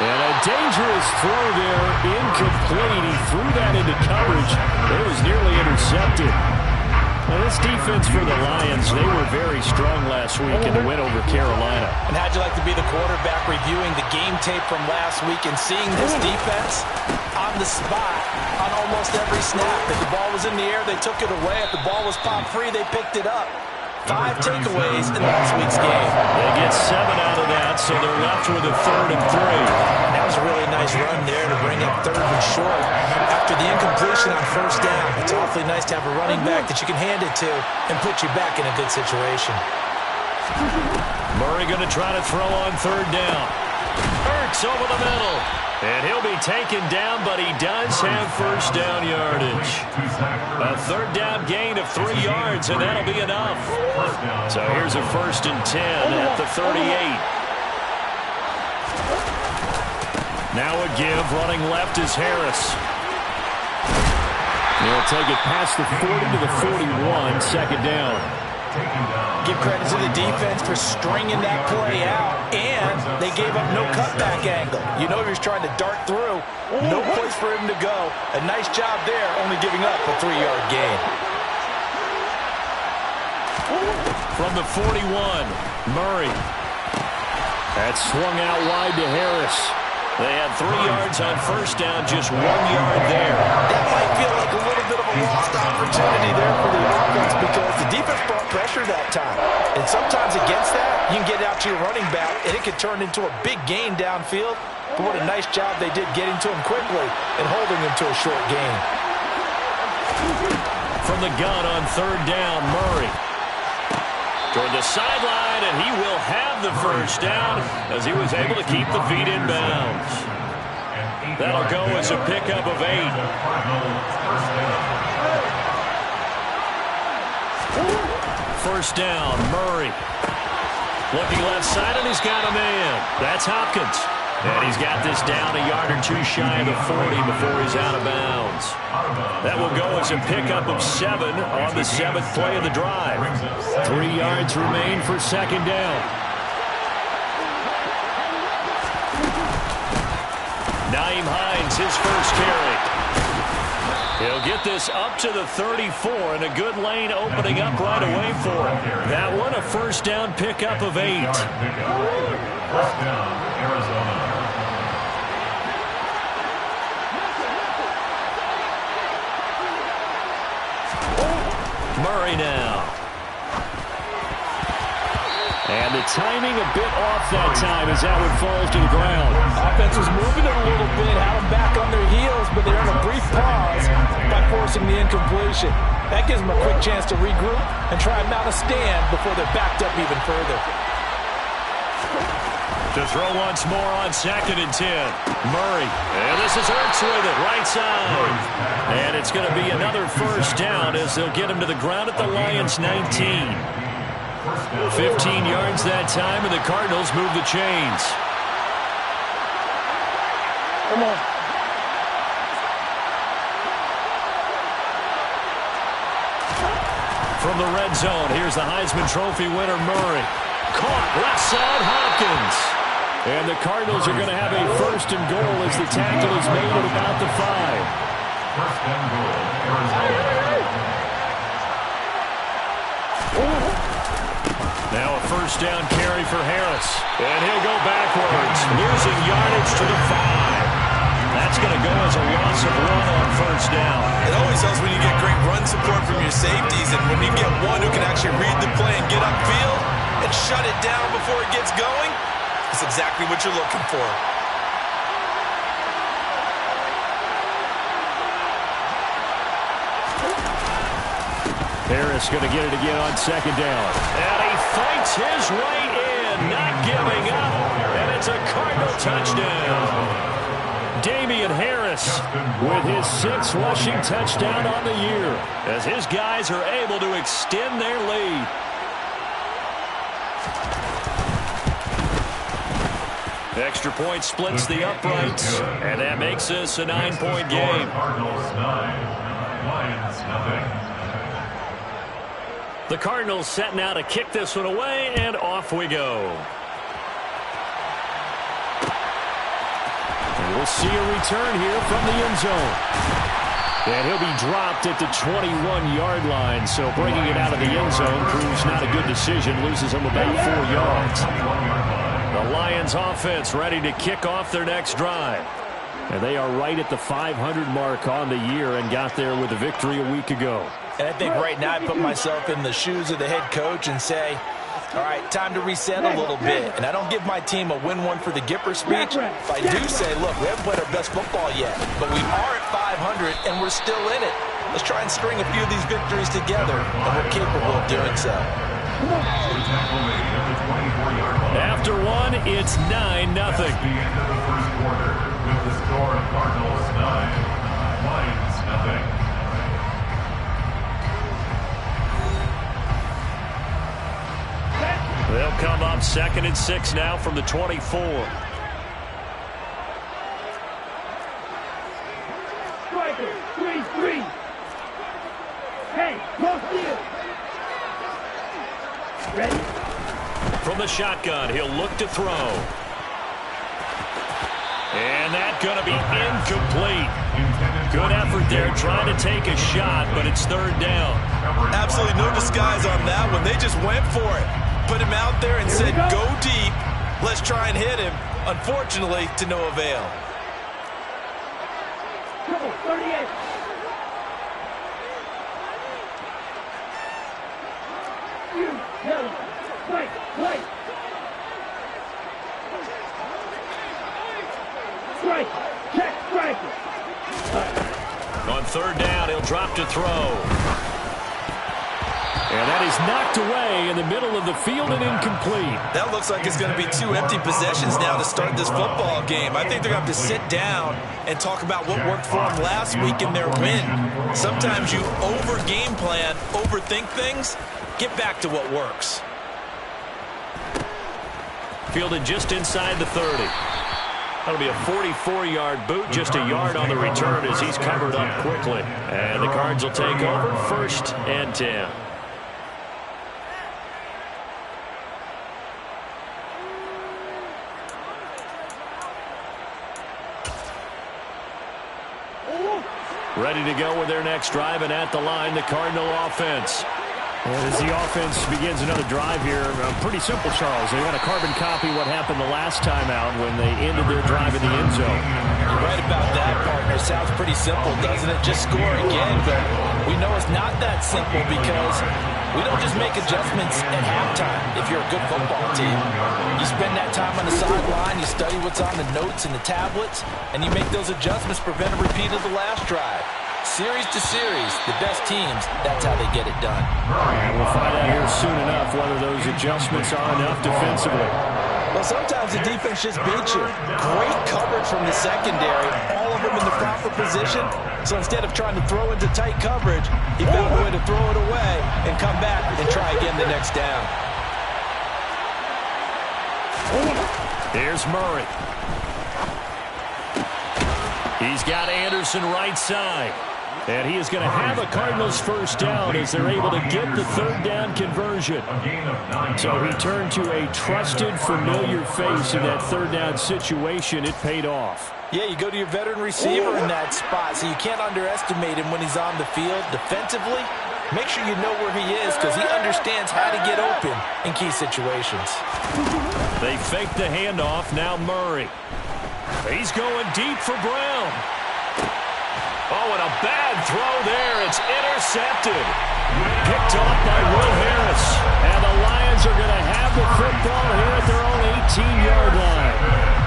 And a dangerous throw there, incomplete. He threw that into coverage. It was nearly intercepted. Well, this defense for the Lions, they were very strong last week in the win over Carolina. And how'd you like to be the quarterback reviewing the game tape from last week and seeing this defense on the spot on almost every snap? If the ball was in the air, they took it away. If the ball was popped free, they picked it up. 5 takeaways in last week's game. They get 7 out of that, so they're left with a 3rd and 3. And that was a really nice run there to bring up 3rd and short. After the incompletion on 1st down, it's awfully nice to have a running back that you can hand it to and put you back in a good situation. Murray going to try to throw on 3rd down. Hurts over the middle. And he'll be taken down, but he does have 1st down yardage. A 3rd down gain of 3 yards, and that'll be enough. So here's a 1st and 10 at the 38. Now a give, running left is Harris. He'll take it past the 40 to the 41, 2nd down. Give credit to the defense for stringing that play out, and they gave up no cutback angle. You know he was trying to dart through. No place for him to go. A nice job there, only giving up a 3-yard gain. From the 41, Murray. That swung out wide to Harris. They had 3 yards on 1st down, just 1 yard there. That might feel like a little bit of a lost opportunity there for the offense because the defense brought pressure that time. And sometimes against that, you can get out to your running back, and it could turn into a big gain downfield. But what a nice job they did getting to him quickly and holding him to a short gain. From the gun on 3rd down, Murray. Toward the sideline, and he will have the 1st down as he was able to keep the feet in bounds. That'll go as a pickup of 8. 1st down, Murray. Looking left side, and he's got a man. That's Hopkins. And he's got this down a yard or 2 shy of the 40 before he's out of bounds. That will go as a pickup of 7 on the 7th play of the drive. 3 yards remain for 2nd down. Nyheim Hines, his 1st carry. He'll get this up to the 34, and a good lane opening up right away for him. That one, a 1st down pickup of 8. 1st down, Arizona. Murray now. And the timing a bit off that time as that one falls to the ground. Offense was moving it a little bit, had them back on their heels, but they're in a brief pause by forcing the incompletion. That gives them a quick chance to regroup and try and mount a stand before they're backed up even further. To throw once more on 2nd and 10. Murray. And this is Ertz with it, right side. And it's going to be another 1st down as they'll get him to the ground at the Lions' 19. 15 yards that time, and the Cardinals move the chains. Come on. From the red zone, here's the Heisman Trophy winner, Murray. Caught left side, Hopkins. And the Cardinals are going to have a 1st and goal as the tackle is made at about the 5. 1st and goal, Arizona. Now a 1st down carry for Harris. And he'll go backwards, losing yardage to the 5. That's going to go as a loss of 1 on 1st down. It always helps when you get great run support from your safeties, and when you get one who can actually read the play and get upfield and shut it down before it gets going, that's exactly what you're looking for. Harris going to get it again on 2nd down. And he fights his way in, not giving up. And it's a Cardinal touchdown. Damian Harris with his 6th rushing touchdown on the year as his guys are able to extend their lead. Extra point splits the uprights, and that makes this a 9-point game. Cardinals 9, Lions nothing. The Cardinals set now to kick this one away, and off we go. We'll see a return here from the end zone. And he'll be dropped at the 21-yard line. So bringing it out of the end zone proves not a good decision. Loses him about 4 yards. The Lions offense ready to kick off their next drive. And they are right at the 500 mark on the year and got there with a victory a week ago. And I think right now I put myself in the shoes of the head coach and say, all right, time to reset a little bit. And I don't give my team a win one for the Gipper speech. If I do say, look, we haven't played our best football yet, but we are at 500 and we're still in it. Let's try and string a few of these victories together, and we're capable of doing so. After one, it's 9-0. That's the end of the first quarter with the score of Cardinals 9, Lions 0. They'll come up 2nd and 6 now from the 24. Striker, 3-3. Hey, close field. Ready? From the shotgun, he'll look to throw. And that's going to be incomplete. Good effort there trying to take a shot, but it's 3rd down. Absolutely no disguise on that one. They just went for it. Put him out there and said, go deep. Let's try and hit him. Unfortunately, to no avail. 38. Yellow. White. Strike. Check striker. On 3rd down, he'll drop to throw. And that is knocked away in the middle of the field and incomplete. That looks like it's going to be 2 empty possessions now to start this football game. I think they're going to have to sit down and talk about what worked for them last week in their win. Sometimes you over-game plan, overthink things. Get back to what works. Fielded just inside the 30. That'll be a 44-yard boot, just a yard on the return as he's covered up quickly. And the Cards will take over 1st and 10. Ready to go with their next drive, and at the line, the Cardinal offense. And as the offense begins another drive here, pretty simple, Charles. They want to carbon copy what happened the last time out when they ended their drive in the end zone. You're right about that, partner. Sounds pretty simple, doesn't it? Just score again, but we know it's not that simple because we don't just make adjustments at halftime if you're a good football team. You spend that time on the sideline, you study what's on the notes and the tablets, and you make those adjustments to prevent a repeat of the last drive. Series to series, the best teams, that's how they get it done. And we'll find out here soon enough whether those adjustments are enough defensively. Well, sometimes the defense just beats you. Great coverage from the secondary, all of them in the proper position. So instead of trying to throw into tight coverage, he found a way to throw it away and come back and try again the next down. Here's Murray. He's got Anderson right side. And he is going to have a Cardinals first down as they're able to get the 3rd down conversion. So he turned to a trusted, familiar face in that 3rd down situation. It paid off. Yeah, you go to your veteran receiver in that spot, so you can't underestimate him when he's on the field. Defensively, make sure you know where he is because he understands how to get open in key situations. They fake the handoff. Now Murray. He's going deep for Brown. Oh, and a bad throw there. It's intercepted. Picked off by Will Harris. And the Lions are going to have the football here at their own 18-yard line.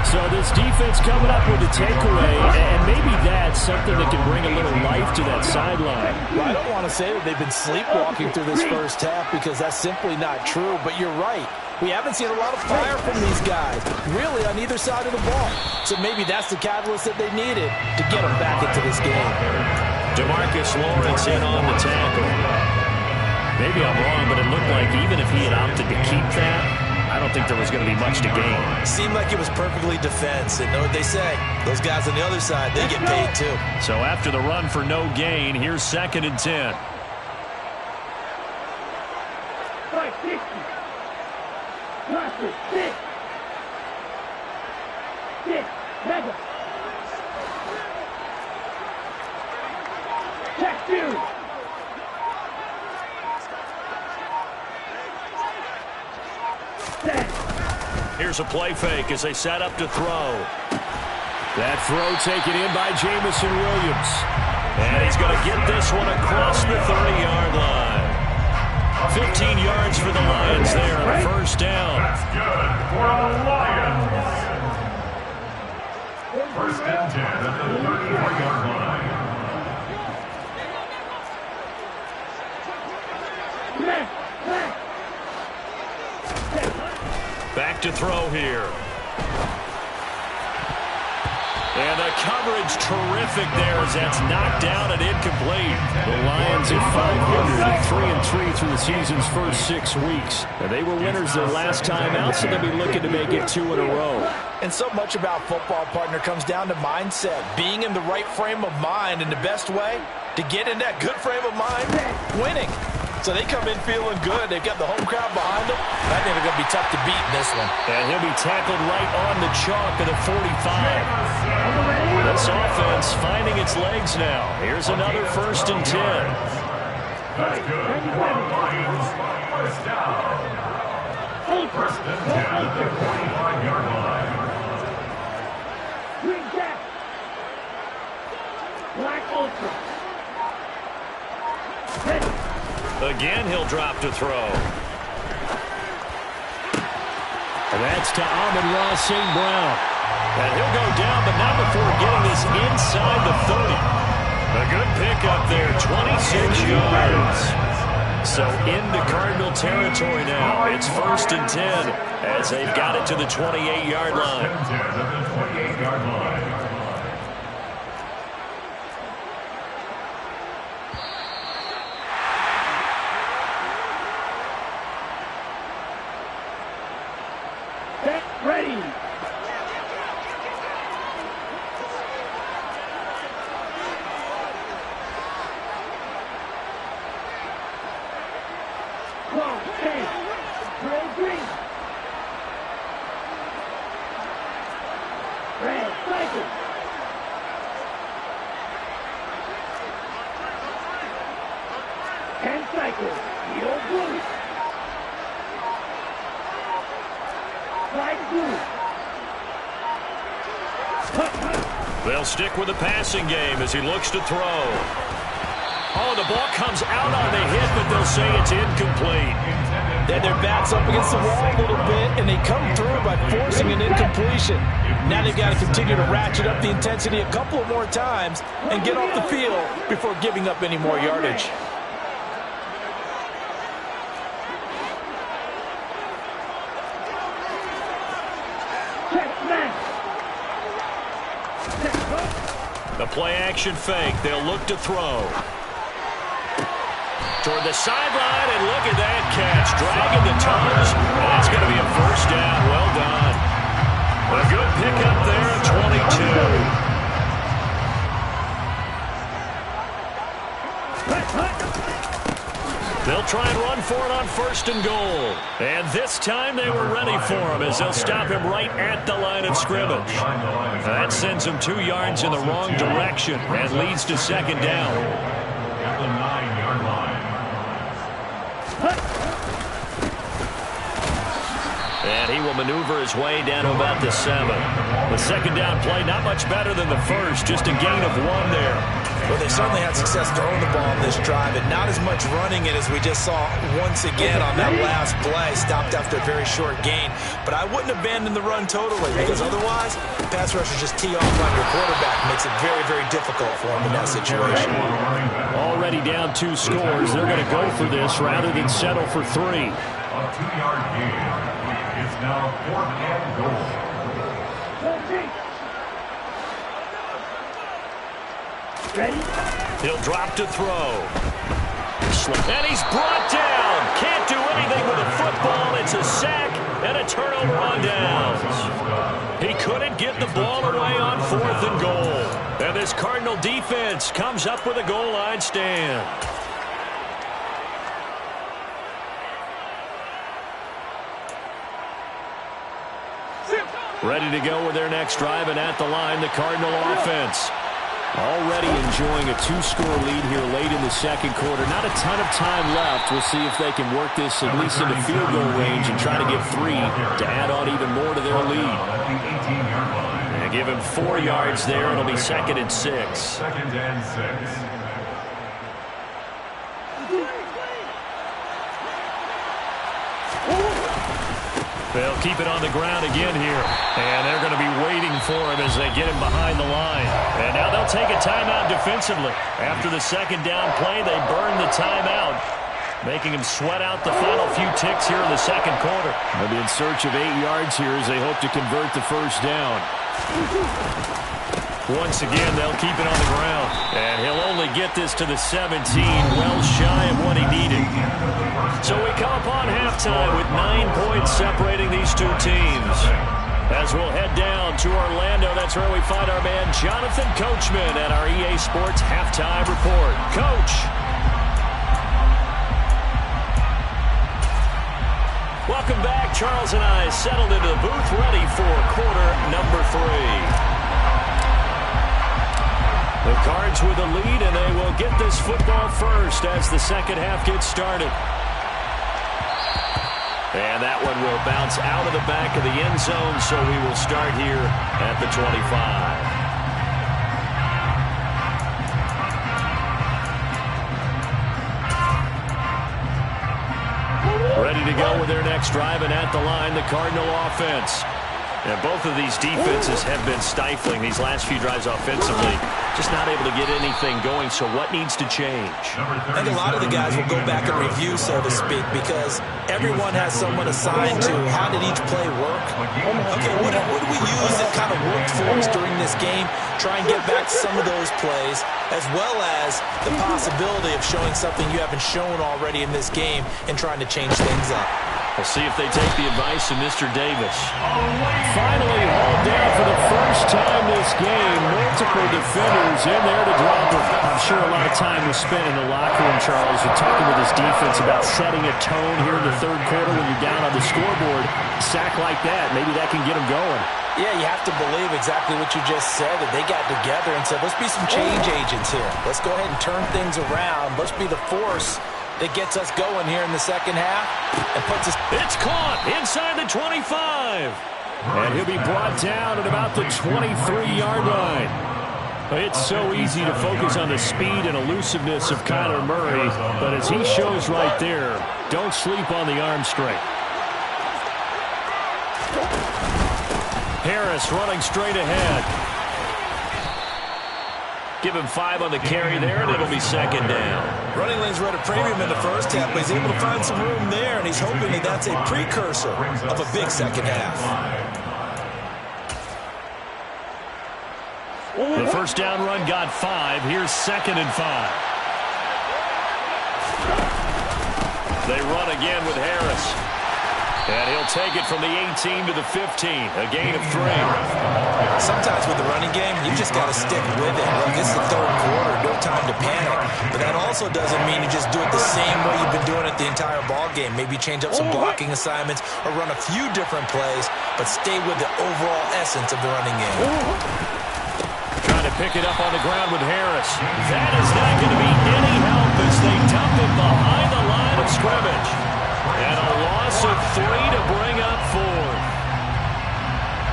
So this defense coming up with a takeaway, and maybe that's something that can bring a little life to that sideline. Well, I don't want to say that they've been sleepwalking through this first half because that's simply not true, but you're right. We haven't seen a lot of fire from these guys, really on either side of the ball. So maybe that's the catalyst that they needed to get them back into this game. DeMarcus Lawrence in on the tackle. Maybe I'm wrong, but it looked like even if he had opted to keep that, I don't think there was going to be much to gain. Seemed like it was perfectly defense. And know what they say? Those guys on the other side, they get paid too. So after the run for no gain, here's 2nd and 10. 560. Cluster, sit. Sit. Mega. Back you. Here's a play fake as they set up to throw. That throw taken in by Jamison Williams. And he's going to get this one across the 30-yard line. 15 yards for the Lions there on a first down. That's good for the Lions. First and 10 at the 34-yard line. Back to throw here. And the coverage terrific there as that's knocked down and incomplete. The Lions at 500 at 3-3 through the season's first 6 weeks. And they were winners their last time out, so they'll be looking to make it 2 in a row. And so much about football, partner, comes down to mindset. Being in the right frame of mind, and the best way to get in that good frame of mind, winning. So they come in feeling good. They've got the home crowd behind them. I think they're going to be tough to beat in this one. And he'll be tackled right on the chalk at the 45. This offense finding its legs now. Here's another first and 10. That's good for the Lions. First down. First and 10 at the 45-yard line. Green Jack. Black Ultra. Again, he'll drop to throw. And that's to Amon-Ra St. Brown. And he'll go down, but not before getting this inside the 30. A good pickup there, 26 yards. So into Cardinal territory now. It's first and 10 as they've got it to the 28-yard line. First and 10 at the 28-yard line. Ready. Long, stand. Red, green. Red, cycle. And cycle. Yellow, blue. They'll stick with the passing game as he looks to throw. Oh, the ball comes out on the hit, but they'll say it's incomplete. Then their backs up against the wall a little bit, and they come through by forcing an incompletion. Now they've got to continue to ratchet up the intensity a couple of more times and get off the field before giving up any more yardage. The play-action fake. They'll look to throw. Toward the sideline, and look at that catch. Dragging the toes. And that's going to be a first down. Well done. A good pickup there at 22. They'll try and run for it on first and goal. And this time they were ready for him as they'll stop him right at the line of scrimmage. That sends him 2 yards in the wrong direction and leads to second down. At the 9-yard line. And he will maneuver his way down to about the 7. The second down play, not much better than the first, just a gain of 1 there. Well, they certainly had success throwing the ball on this drive, and not as much running it as we just saw once again on that last play. Stopped after a very short gain. But I wouldn't abandon the run totally, because otherwise, pass rushers just tee off on your quarterback. Makes it very, very difficult for him in that situation. Already down 2 scores. They're going to go for this rather than settle for 3. A 2-yard gain. It's now 4th and goal. Ready? He'll drop to throw. And he's brought down. Can't do anything with a football. It's a sack and a turnover on downs. He couldn't get the ball away on 4th and goal. And this Cardinal defense comes up with a goal line stand. Ready to go with their next drive, and at the line, the Cardinal offense. Already enjoying a 2-score lead here late in the second quarter. Not a ton of time left. We'll see if they can work this at least into field goal range and try to get 3 to add on even more to their lead. And give him 4 yards there. It'll be 2nd and 6. 2nd and 6. They'll keep it on the ground again here. And they're going to be waiting for him as they get him behind the line. And now they'll take a timeout defensively. After the second down play, they burn the timeout, making him sweat out the final few ticks here in the second quarter. They'll be in search of 8 yards here as they hope to convert the first down. Once again, they'll keep it on the ground. And he'll only get this to the 17, well shy of what he needed. So we come upon halftime with 9 points separating these two teams. As we'll head down to Orlando, that's where we find our man Jonathan Coachman at our EA Sports Halftime Report. Coach. Welcome back. Charles and I settled into the booth ready for quarter number 3. The Cards with the lead, and they will get this football first as the second half gets started. And that one will bounce out of the back of the end zone, so we will start here at the 25. Ready to go with their next drive, and at the line, the Cardinal offense. And both of these defenses have been stifling these last few drives offensively. Just not able to get anything going, so what needs to change? I think a lot of the guys will go back and review, so to speak, because everyone has someone assigned to how did each play work. Okay, what do we use that kind of worked for us during this game? Try and get back to some of those plays, as well as the possibility of showing something you haven't shown already in this game and trying to change things up. We'll see if they take the advice of Mr. Davis. Finally hauled down for the first time this game. Multiple defenders in there to drop him. I'm sure a lot of time was spent in the locker room, Charles, and talking with his defense about setting a tone here in the third quarter when you're down on the scoreboard. A sack like that, maybe that can get them going. Yeah, you have to believe exactly what you just said, that they got together and said, let's be some change agents here. Let's go ahead and turn things around. Let's be the force that gets us going here in the second half and puts us... It's caught inside the 25. And he'll be brought down at about the 23-yard line. It's so easy to focus on the speed and elusiveness of Kyler Murray, but as he shows right there, don't sleep on the arm strength. Harris running straight ahead. Give him 5 on the carry there, and it'll be second down. Running lanes were at a premium in the first half, but he's able to find some room there, and he's hoping that that's a precursor of a big second half. The first down run got 5. Here's second and 5. They run again with Harris. And he'll take it from the 18 to the 15. A gain of 3. Sometimes with the running game, you just got to stick with it. Look, it's the third quarter, no time to panic. But that also doesn't mean you just do it the same way you've been doing it the entire ball game. Maybe change up some blocking assignments or run a few different plays, but stay with the overall essence of the running game. Trying to pick it up on the ground with Harris. That is not going to be any help as they dump it behind the line of scrimmage. And a loss of 3 to bring up 4.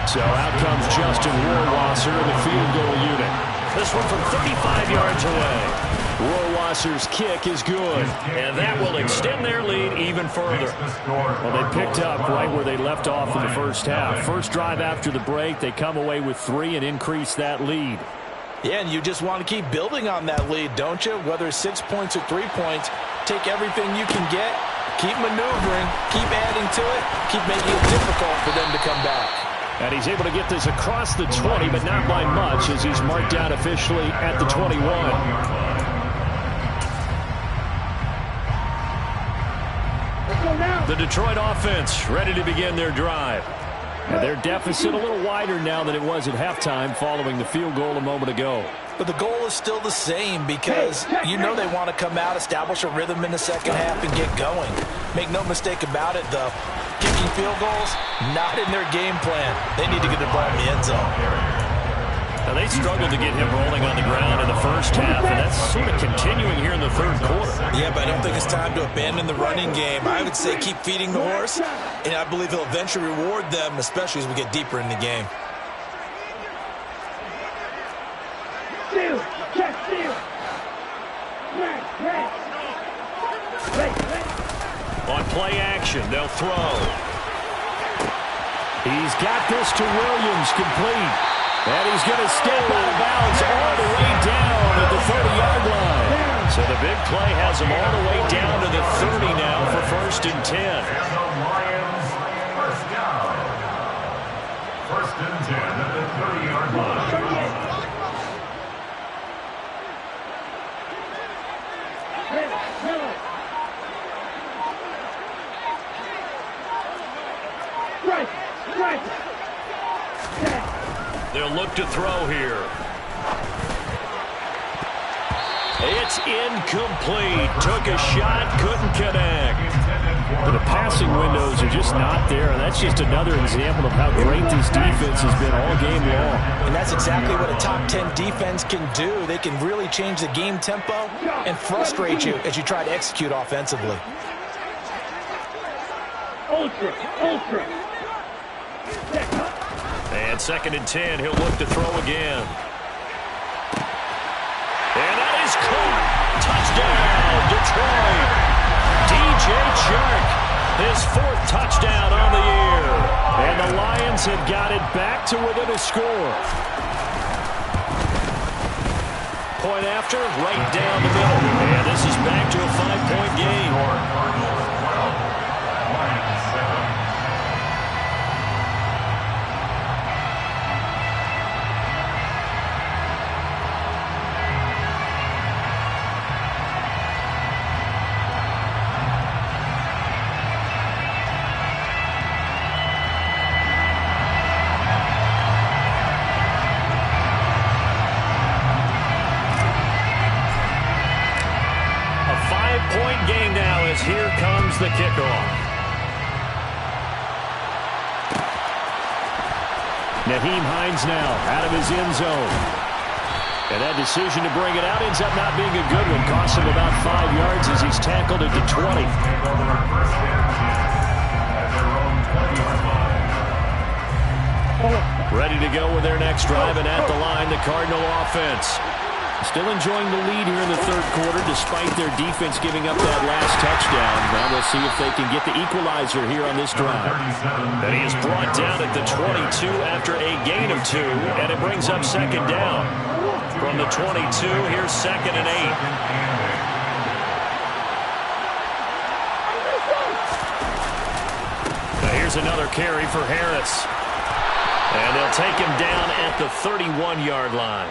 So out comes Justin Rohrwasser in the field goal unit. This one from 35 yards away. Rohrwasser's kick is good. And that will extend their lead even further. Well, they picked up right where they left off in the first half. First drive after the break, they come away with 3 and increase that lead. Yeah, and you just want to keep building on that lead, don't you? Whether it's 6 points or 3 points, take everything you can get, keep maneuvering, keep adding to it, keep making it difficult for them to come back. And he's able to get this across the 20, but not by much, as he's marked down officially at the 21. The Detroit offense ready to begin their drive. And their deficit a little wider now than it was at halftime following the field goal a moment ago. But the goal is still the same because you know they want to come out, establish a rhythm in the second half, and get going. Make no mistake about it, though. Kicking field goals, not in their game plan. They need to get the ball in the end zone. Now they struggled to get him rolling on the ground third quarter. Yeah, but I don't think it's time to abandon the running game. I would say keep feeding the horse, and I believe he'll eventually reward them, especially as we get deeper in the game. Steal. Check steal. On play action, they'll throw. He's got this to Williams, complete. And he's going to step out of bounds all the way down at the 30-yard line. So the big play has him all the way down to the 30 now for 1st and 10. And the Lions first down. 1st and 10 at the 30-yard line. They'll look to throw here. It's incomplete. Took a shot, couldn't connect. But the passing windows are just not there. And that's just another example of how great this defense has been all game long. And that's exactly what a top 10 defense can do. They can really change the game tempo and frustrate you as you try to execute offensively. Ultra. And 2nd and 10, he'll look to throw again. And that is caught. Touchdown, Detroit. DJ Chark, his 4th touchdown on the year. And the Lions have got it back to within a score. Point after, right down the middle. And this is back to a 5-point game. Lions 7. Game now as here comes the kickoff. Nyheim Hines now out of his end zone. And that decision to bring it out ends up not being a good one. Costs him about 5 yards as he's tackled at the 20. Ready to go with their next drive, and at the line, the Cardinal offense. Still enjoying the lead here in the third quarter despite their defense giving up that last touchdown. Now we'll see if they can get the equalizer here on this drive. And he is brought down at the 22 after a gain of 2, and it brings up 2nd down. From the 22, here's 2nd and 8. Now here's another carry for Harris. And they'll take him down at the 31-yard line.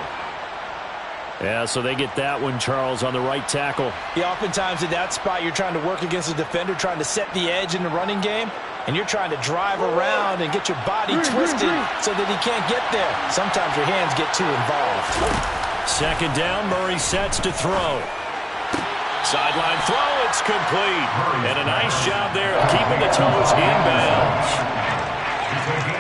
Yeah, so they get that one, Charles, on the right tackle. Yeah, oftentimes in that spot, you're trying to work against a defender, trying to set the edge in the running game, and you're trying to drive around and get your body twisted so that he can't get there. Sometimes your hands get too involved. 2nd down, Murray sets to throw. Sideline throw, it's complete. And a nice job there of keeping the toes inbounds.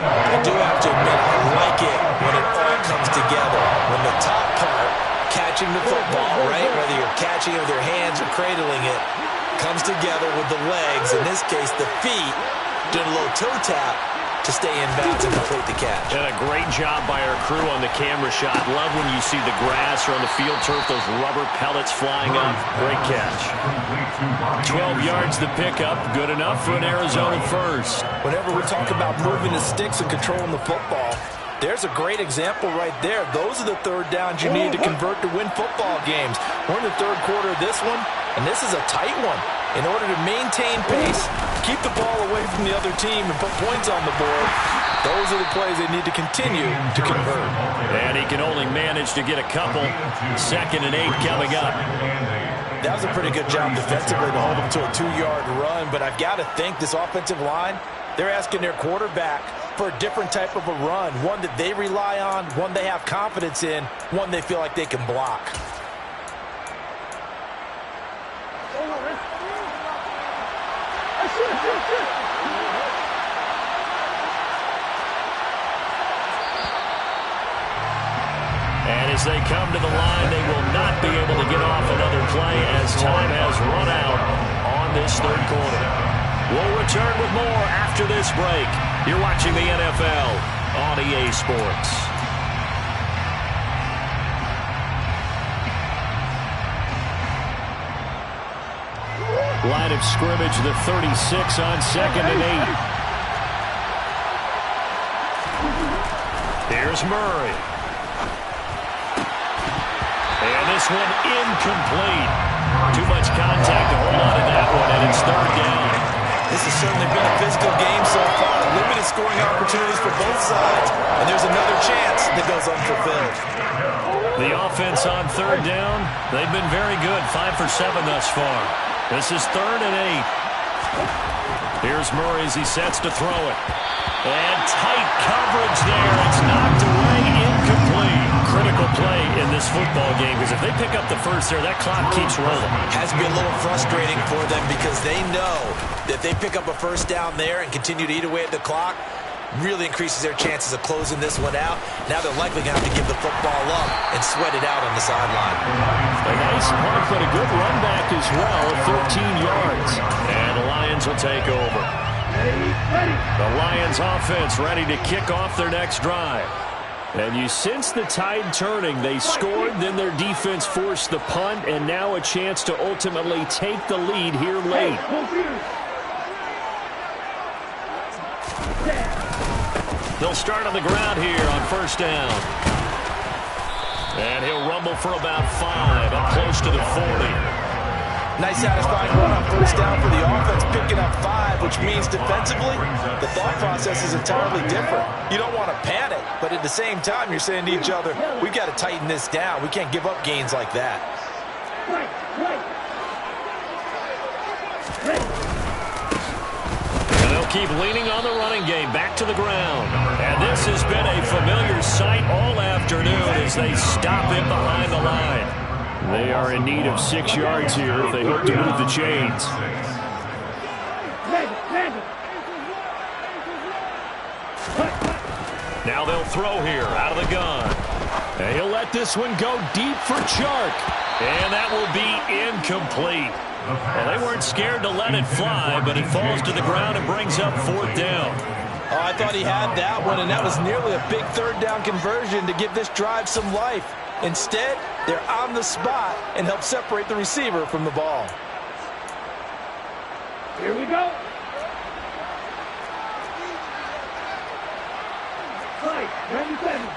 I do have to admit, I like it when it all comes together. When the top part, catching the football, right? Whether you're catching it with your hands or cradling it, comes together with the legs, in this case the feet, doing a little toe tap to stay in bounds and complete the catch. And a great job by our crew on the camera shot. Love when you see the grass or on the field turf, those rubber pellets flying up. Great catch. 12 yards the pickup, good enough for an Arizona first. Whenever we talk about moving the sticks and controlling the football, there's a great example right there. Those are the 3rd downs you need to convert to win football games. We're in the 3rd quarter of this one, and this is a tight one. In order to maintain pace, keep the ball away from the other team, and put points on the board, those are the plays they need to continue to convert. And he can only manage to get a couple. 2nd and 8 coming up. That was a pretty good job defensively to hold them to a 2-yard run, but I've got to think this offensive line, they're asking their quarterback for a different type of a run, one that they rely on, one they have confidence in, one they feel like they can block. And as they come to the line, they will not be able to get off another play as time has run out on this third quarter. We'll return with more after this break. You're watching the NFL on EA Sports. Line of scrimmage, the 36 on 2nd and 8. Here's Murray. And this one incomplete. Too much contact to hold on to that one, and it's third down. This has certainly been a physical game so far. Limited scoring opportunities for both sides, and there's another chance that goes unfulfilled. The offense on third down, they've been very good, 5 for 7 thus far. This is 3rd and 8. Here's Murray as he sets to throw it. And tight coverage there. It's knocked away, incomplete. Critical play in this football game, because if they pick up the first there, that clock keeps rolling. Has to be a little frustrating for them because they know that if they pick up a first down there and continue to eat away at the clock, really increases their chances of closing this one out. Now they're likely going to have to give the football up and sweat it out on the sideline. A nice punt, but a good run back as well, 13 yards. And the Lions will take over. The Lions offense ready to kick off their next drive. And you sense the tide turning. They scored, then their defense forced the punt, and now a chance to ultimately take the lead here late. They'll start on the ground here on first down. And he'll rumble for about 5, up close to the 40. Nice satisfying run on first down for the offense, picking up 5, which means defensively, the thought process is entirely different. You don't want to panic, but at the same time, you're saying to each other, we've got to tighten this down. We can't give up gains like that. And they'll keep leaning on the running game, back to the ground. And this has been a familiar sight all afternoon as they stop it behind the line. They are in need of 6 yards here if they hope to move the chains. Now they'll throw here out of the gun. And he'll let this one go deep for Chark. And that will be incomplete. Well, they weren't scared to let it fly, but it falls to the ground and brings up 4th down. Oh, I thought he had that one, and that was nearly a big 3rd down conversion to give this drive some life. Instead, they're on the spot and help separate the receiver from the ball. Here we go. Right, 97.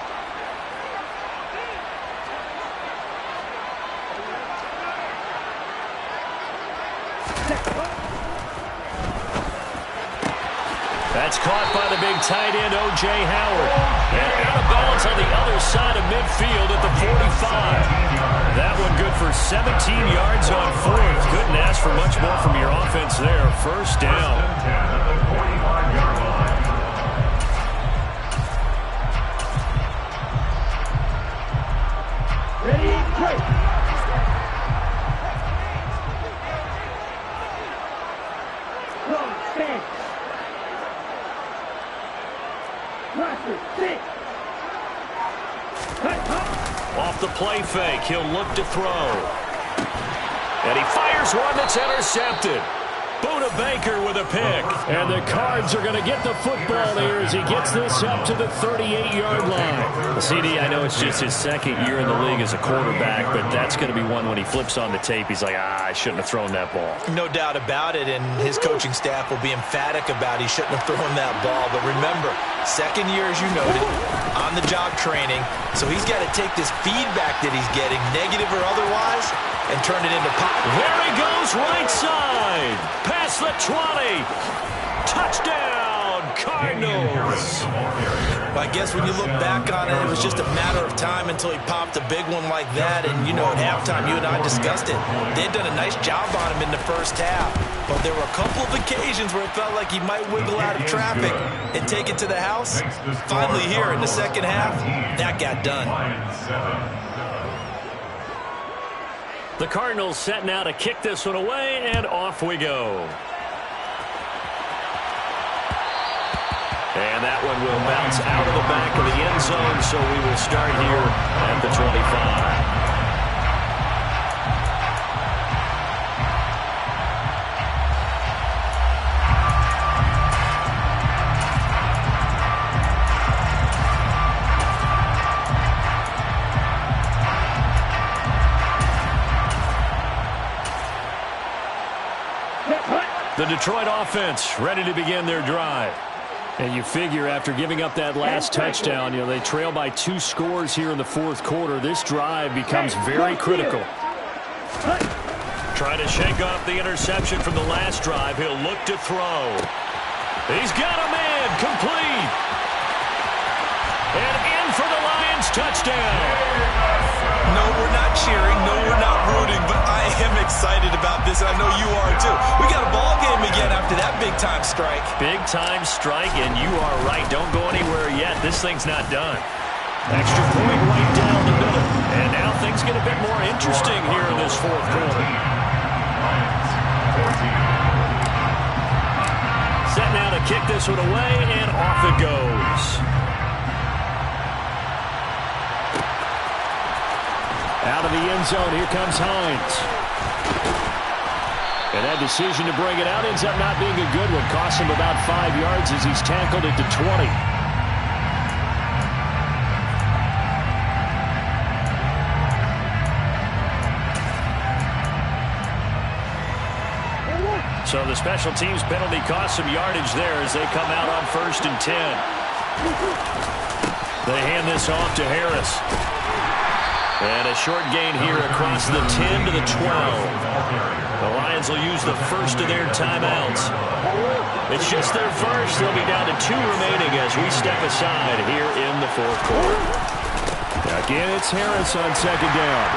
That's caught by the big tight end, O.J. Howard. And out of bounds on the other side of midfield at the 45. That one good for 17 yards on 4th. Couldn't ask for much more from your offense there. First down. Ready, break. Stand. Off the play fake, he'll look to throw. And he fires one that's intercepted. Buda Baker with a pick. And the Cards are going to get the football here as he gets this up to the 38-yard line. CD, I know it's just his 2nd year in the league as a quarterback, but that's going to be one when he flips on the tape. He's like, I shouldn't have thrown that ball. No doubt about it, and his coaching staff will be emphatic about he shouldn't have thrown that ball. But remember, 2nd year, as you noted, on-the-job training, so he's got to take this feedback that he's getting, negative or otherwise, and turn it into pop. There he goes, right side. Past the 20. Touchdown, Cardinals. Well, I guess when you look back on it, it was just a matter of time until he popped a big one like that. And, you know, at halftime, you and I discussed it. They'd done a nice job on him in the first half. But there were a couple of occasions where it felt like he might wiggle out of traffic and take it to the house. Finally here in the second half, that got done. The Cardinals set now to kick this one away, and off we go. And that one will bounce out of the back of the end zone, so we will start here at the 25. The Detroit offense ready to begin their drive. And you figure after giving up that last touchdown, they trail by 2 scores here in the fourth quarter. This drive becomes very critical. Trying to shake off the interception from the last drive. He'll look to throw. He's got a man complete. And in for the Lions touchdown. No, we're not cheering. No, we're not rooting. But I am excited about this. I know you are, too. We got a ball game again after that big-time strike. Big-time strike, and you are right. Don't go anywhere yet. This thing's not done. Extra point right down the middle. And now things get a bit more interesting here in this fourth quarter. Set now to kick this one away, and off it goes. Out of the end zone, here comes Hines. And that decision to bring it out ends up not being a good one. Costs him about 5 yards as he's tackled it to 20. So the special teams penalty cost some yardage there as they come out on 1st and 10. They hand this off to Harris. And a short gain here across the 10 to the 12. The Lions will use the first of their timeouts. It's just their first. They'll be down to 2 remaining as we step aside here in the fourth quarter. Again, it's Harris on 2nd down.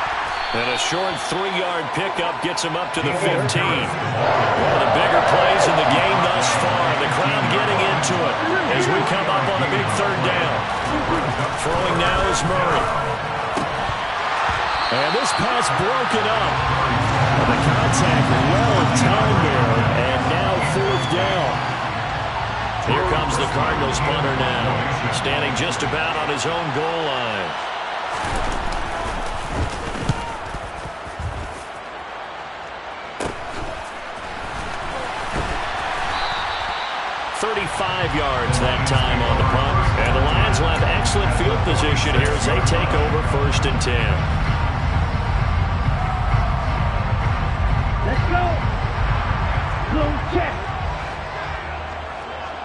And a short 3-yard pickup gets him up to the 15. One of the bigger plays in the game thus far. The crowd getting into it as we come up on a big 3rd down. Throwing now is Murray. And this pass broken up. The contact well timed there, and now 4th down. Here comes the Cardinals punter now, standing just about on his own goal line. "35 yards that time on the punt. And the Lions will have excellent field position here as they take over 1st and 10. Let's go. Close check.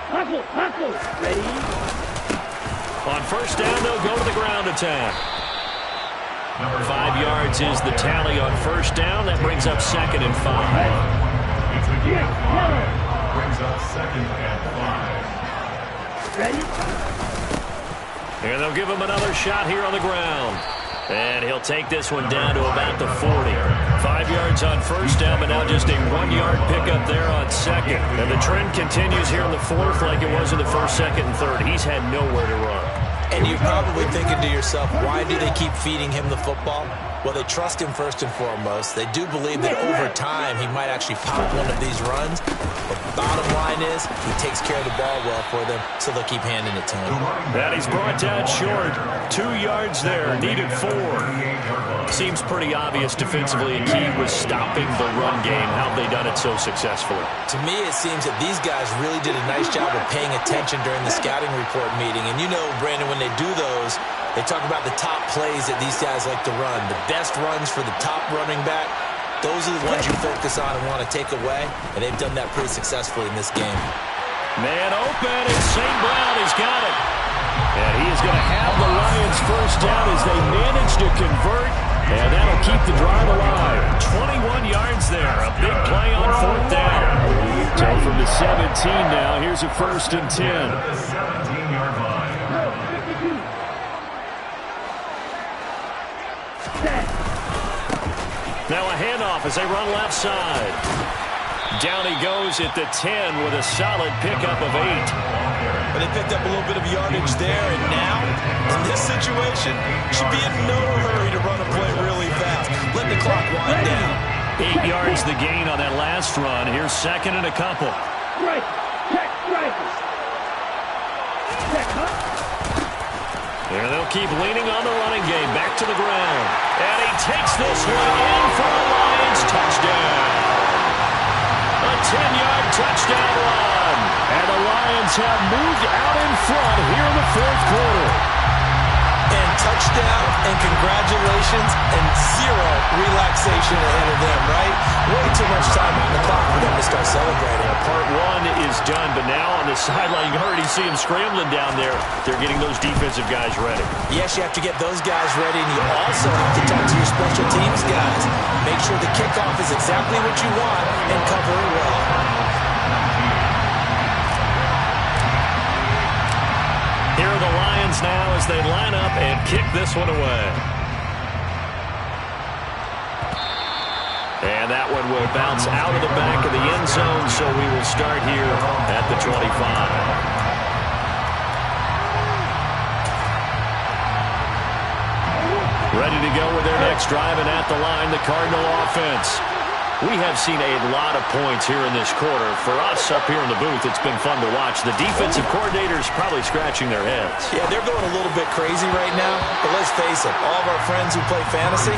Hustle. Ready? On 1st down, they'll go to the ground attack. 5 yards is the tally on 1st down. That brings up 2nd and 5. Brings up 2nd and 5. Ready? And they'll give him another shot here on the ground. And he'll take this one down to about the 40. 5 yards on 1st down, but now just a 1-yard pickup there on 2nd. And the trend continues here in the 4th like it was in the 1st, 2nd, and 3rd. He's had nowhere to run. And you're probably thinking to yourself, why do they keep feeding him the football? Well, they trust him first and foremost. They do believe that over time he might actually pop one of these runs. But bottom line is he takes care of the ball well for them, so they'll keep handing it to him. And he's brought down short. 2 yards there, needed 4. Seems pretty obvious defensively a key was stopping the run game. How have they done it so successfully? To me, it seems that these guys really did a nice job of paying attention during the scouting report meeting. And you know, Brandon, when they do those, they talk about the top plays that these guys like to run. The best runs for the top running back, those are the ones you focus on and want to take away. And they've done that pretty successfully in this game. Man open, and St. Brown has got it. And he is going to have the Lions 1st down as they manage to convert. And that'll keep the drive alive. 21 yards there. A big play on 4th down. So from the 17 now, here's a 1st and 10. The 17-yard line. Now a handoff as they run left side. Down he goes at the 10 with a solid pickup of 8. But they picked up a little bit of yardage there, and now, in this situation, should be in no hurry to run a play really fast. Let the clock wind down. 8 yards the gain on that last run. Here's 2nd and a couple. Right. Check. Right. Check. And they'll keep leaning on the running game. Back to the ground. And he takes this one in for a Lions touchdown. A 10-yard touchdown run. And the Lions have moved out in front here in the 4th quarter. And touchdown and congratulations and 0 relaxation ahead of them, right? Way too much time on the clock for them to start celebrating. Part one is done, but now on the sideline, you already see him scrambling down there. They're getting those defensive guys ready. Yes, you have to get those guys ready, and you also have to talk to your special teams guys. Make sure the kickoff is exactly what you want and cover it well. Here are the Lions now as they line up and kick this one away. And that one will bounce out of the back of the end zone, so we will start here at the 25. Ready to go with their next drive, and at the line, the Cardinal offense. We have seen a lot of points here in this quarter. For us up here in the booth, it's been fun to watch. The defensive coordinators probably scratching their heads. Yeah, they're going a little bit crazy right now, but let's face it, all of our friends who play fantasy,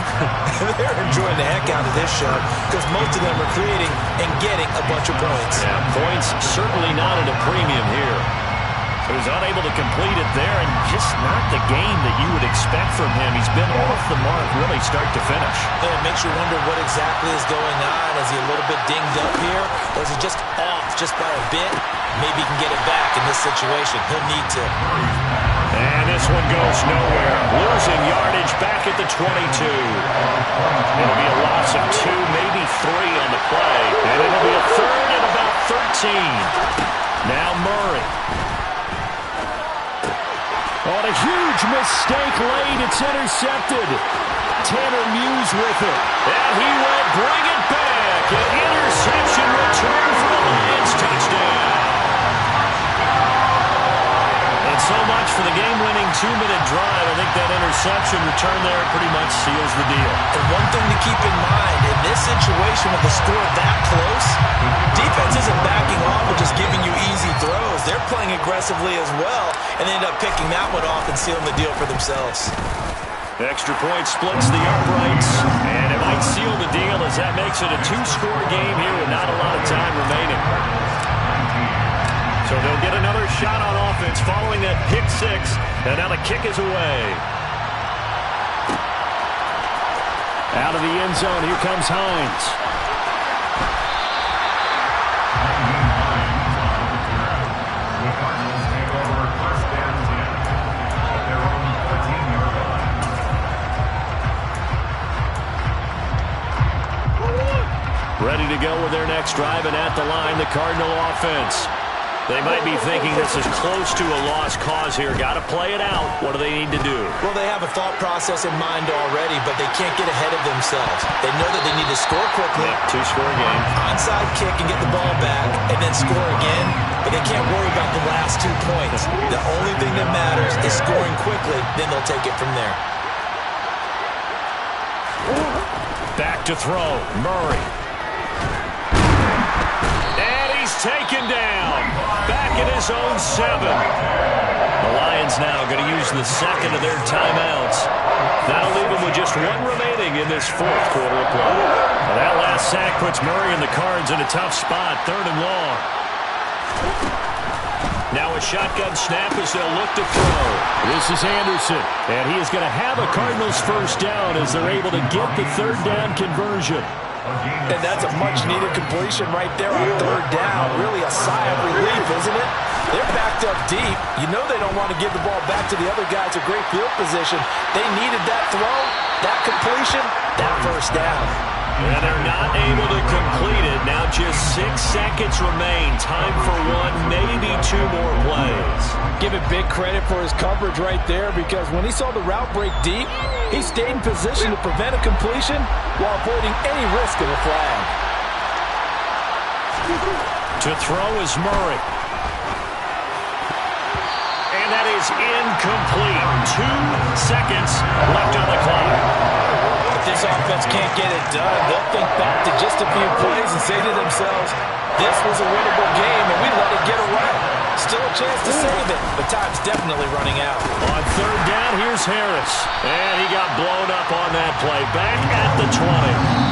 they're enjoying the heck out of this show because most of them are creating and getting a bunch of points. Yeah, points certainly not at a premium here. He was unable to complete it there, and just not the game that you would expect from him. He's been off the mark really start to finish. Yeah, it makes you wonder what exactly is going on. Is he a little bit dinged up here, or is he just off just by a bit? Maybe he can get it back in this situation. He'll need to. And this one goes nowhere. Losing yardage back at the 22. It'll be a loss of 2, maybe 3 on the play. And it'll be a third and about 13. Now Murray. On a huge mistake late, it's intercepted. Tanner Muse with it. And he will bring it back. An interception return for the Lions. Touchdown. And so much for the game-winning 2-minute drive. I think that interception return there pretty much seals the deal. And one thing to keep in mind, in this situation with the score that close, defense isn't backing off or just giving you easy throws. They're playing aggressively as well, and they end up picking that one off and sealing the deal for themselves. Extra point splits the uprights, and it might seal the deal as that makes it a 2-score game here with not a lot of time remaining. So they'll get another shot on offense following that pick 6, and now the kick is away. Out of the end zone, here comes Hines. The Cardinals take over first and 10 at their own 14-yard line. Ready to go with their next drive, and at the line, the Cardinal offense. They might be thinking this is close to a lost cause here. Got to play it out. What do they need to do? Well, they have a thought process in mind already, but they can't get ahead of themselves. They know that they need to score quickly. Yeah, 2-score game. Onside kick and get the ball back, and then score again. But they can't worry about the last 2 points. The only thing that matters is scoring quickly. Then they'll take it from there. Back to throw. Murray. Taken down. Back at his own 7. The Lions now going to use the second of their timeouts. That'll leave them with just 1 remaining in this 4th quarter of play. Well, that last sack puts Murray and the Cards in a tough spot. 3rd and long. Now a shotgun snap as they'll look to throw. This is Anderson, and he is going to have a Cardinals first down as they're able to get the 3rd down conversion. And that's a much-needed completion right there on 3rd down. Really a sigh of relief, isn't it? They're backed up deep. You know they don't want to give the ball back to the other guys in great field position. They needed that throw, that completion, that first down. And they're not able to complete it. Now just 6 seconds remain. Time for 1, maybe 2 more plays. Give it big credit for his coverage right there because when he saw the route break deep, he stayed in position to prevent a completion while avoiding any risk of a flag. To throw is Murray. And that is incomplete. 2 seconds left on the clock. This offense can't get it done. They'll think back to just a few plays and say to themselves, this was a winnable game and we let it get away. Still a chance to save it, but time's definitely running out. On 3rd down, here's Harris. And he got blown up on that play. Back at the 20.